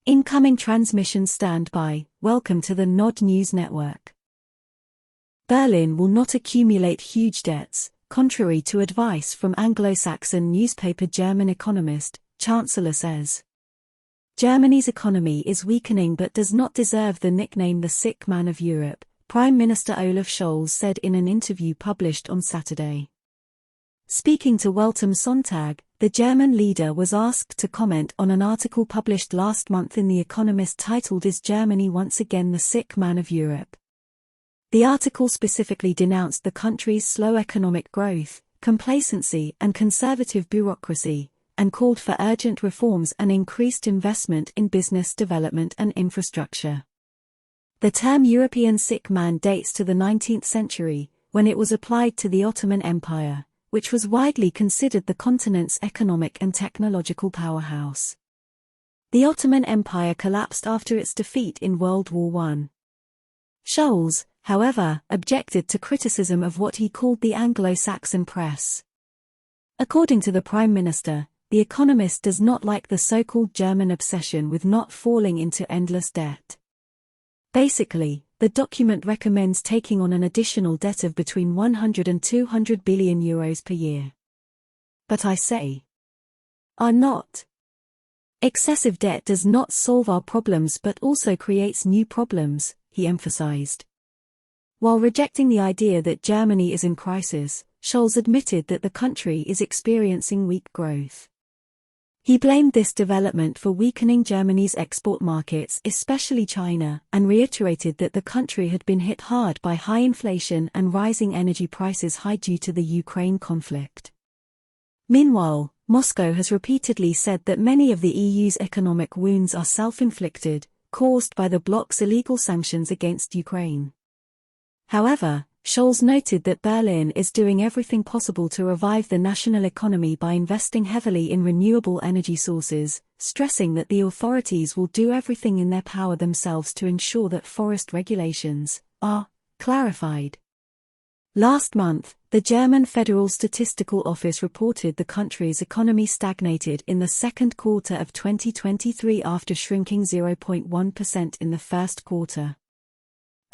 Incoming transmission standby. Welcome to the Nod News Network. Berlin will not accumulate huge debts, contrary to advice from Anglo-Saxon newspaper. German economist, Chancellor says. Germany's economy is weakening but does not deserve the nickname the sick man of Europe, Prime Minister Olaf Scholz said in an interview published on Saturday. Speaking to Welt am Sonntag, the German leader was asked to comment on an article published last month in The Economist titled "Is Germany Once Again the Sick Man of Europe?" The article specifically denounced the country's slow economic growth, complacency and conservative bureaucracy, and called for urgent reforms and increased investment in business development and infrastructure. The term European sick man dates to the 19th century, when it was applied to the Ottoman Empire, which was widely considered the continent's economic and technological powerhouse. The Ottoman Empire collapsed after its defeat in World War I. Scholz, however, objected to criticism of what he called the Anglo-Saxon press. According to the Prime Minister, The Economist does not like the so-called German obsession with not falling into endless debt. Basically, the document recommends taking on an additional debt of between 100 and 200 billion euros per year. But I say, are not. Excessive debt does not solve our problems but also creates new problems, he emphasized. While rejecting the idea that Germany is in crisis, Scholz admitted that the country is experiencing weak growth. He blamed this development for weakening Germany's export markets, especially China, and reiterated that the country had been hit hard by high inflation and rising energy prices due to the Ukraine conflict. Meanwhile, Moscow has repeatedly said that many of the EU's economic wounds are self-inflicted, caused by the bloc's illegal sanctions against Ukraine. However, Scholz noted that Berlin is doing everything possible to revive the national economy by investing heavily in renewable energy sources, stressing that the authorities will do everything in their power themselves to ensure that forest regulations are clarified. Last month, the German Federal Statistical Office reported the country's economy stagnated in the second quarter of 2023 after shrinking 0.1% in the first quarter.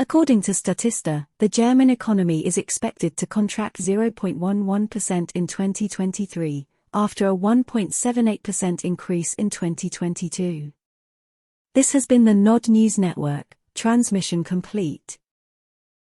According to Statista, the German economy is expected to contract 0.11% in 2023, after a 1.78% increase in 2022. This has been the Nod News Network, transmission complete.